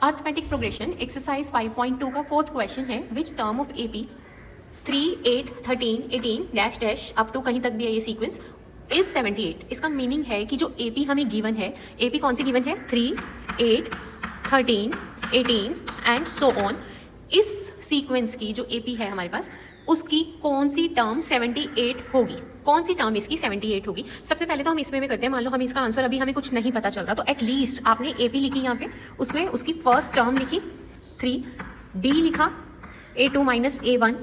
Arithmetic progression exercise 5.2 का fourth question है, which term of AP 3, 8, 13, 18 dash dash up to कहीं तक भी है ये सीक्वेंस इज 78। इसका मीनिंग है कि जो एपी हमें गिवन है, एपी कौन सी गिवन है 3, 8, 13, 18 एंड सो ऑन, इस सीक्वेंस की जो एपी है हमारे पास उसकी कौन सी टर्म 78 होगी, कौन सी टर्म इसकी 78 होगी। सबसे पहले तो हम इसमें में करते हैं, मान लो हमें इसका आंसर अभी हमें कुछ नहीं पता चल रहा, तो एटलीस्ट आपने एपी लिखी यहाँ पे, उसमें उसकी फर्स्ट टर्म लिखी 3, डी लिखा A2 माइनस A1,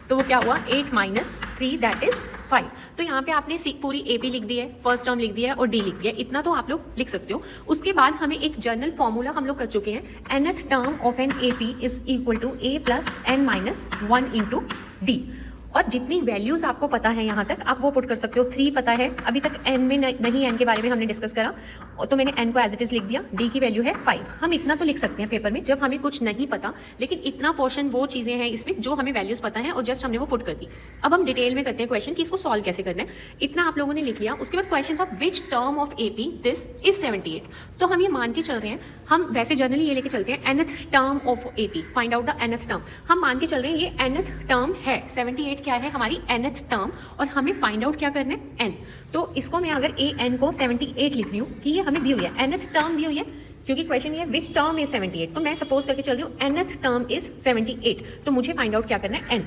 तो वो क्या हुआ 8 माइनस 3 दैट इज 5। तो यहाँ पे आपने पूरी AP लिख दी है, फर्स्ट टर्म लिख दिया है और D लिख दिया है, इतना तो आप लोग लिख सकते हो। उसके बाद हमें एक जनरल फॉर्मूला हम लोग कर चुके हैं, nth term of an AP is equal to A plus n minus 1 into D। और जितनी वैल्यूज आपको पता है यहाँ तक आप वो पुट कर सकते हो। 3 पता है, अभी तक n में नहीं, n के बारे में हमने डिस्कस करा, तो मैंने n को एज इट इज लिख दिया। d की वैल्यू है 5। हम इतना तो लिख सकते हैं पेपर में जब हमें कुछ नहीं पता, लेकिन इतना पोर्शन वो चीज़ें हैं इसमें जो हमें वैल्यूज पता है और जस्ट हमने वो पुट कर दी। अब हम डिटेल में करते हैं क्वेश्चन कि इसको सॉल्व कैसे करना है। इतना आप लोगों ने लिख लिया। उसके बाद क्वेश्चन था विच term of AP this is 78। तो हम ये मान के चल रहे हैं, हम वैसे जनरली ये लेके चलते हैं nth term of AP, find out the nth term. हम मान के चल रहे हैं ये nth टर्म है, 78 क्या है हमारी nth टर्म, और हमें फाइंड आउट क्या करना है n। तो इसको मैं अगर an को 78 लिख रही हूँ कि ये हमें दी हुई है, nth टर्म दी हुई है, क्योंकि क्वेश्चन ये है विच टर्म इज 78, तो मैं सपोज करके चल रही हूँ nth टर्म इज 78, तो मुझे फाइंड आउट क्या करना है n।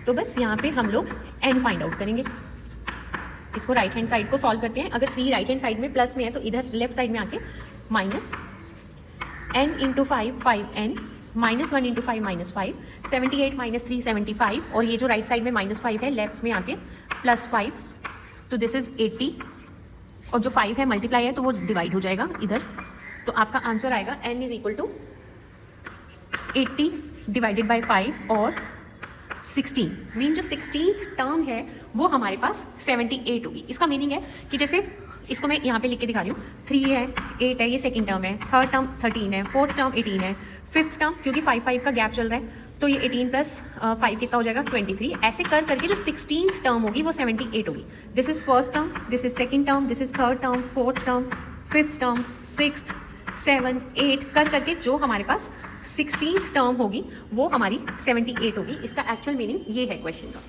तो बस यहाँ पे हम लोग n फाइंड आउट करेंगे। इसको राइट हैंड साइड को सॉल्व करते हैं। अगर 3 राइट हैंड साइड में प्लस में है तो इधर लेफ्ट साइड में आके minus n into 5 5n minus 1 into 5 minus 5, 78 minus 3 75, और ये जो राइट साइड में माइनस 5 है लेफ्ट में आके प्लस 5, तो दिस इज 80, और जो 5 है मल्टीप्लाई है तो वो डिवाइड हो जाएगा इधर, तो आपका आंसर आएगा n is equal to 80 divided by 5 और 16। मीन जो 16th टर्म है वो हमारे पास 78 होगी। इसका मीनिंग है कि जैसे इसको मैं यहाँ पे लिख के दिखा रही हूँ, 3 है, 8 है, ये सेकंड टर्म है, थर्ड टर्म 13 है, फोर्थ टर्म 18 है, फिफ्थ टर्म क्योंकि 5 का गैप चल रहा है तो ये 18 प्लस 5 कितना हो जाएगा 23। ऐसे कर करके जो 16th टर्म होगी वो 78 होगी। This is first term, this is second term, this is third term, fourth term, fifth term, 6th, 7, 8 कर करके जो हमारे पास 16th टर्म होगी वो हमारी 78 होगी। इसका एक्चुअल मीनिंग ये है क्वेश्चन का।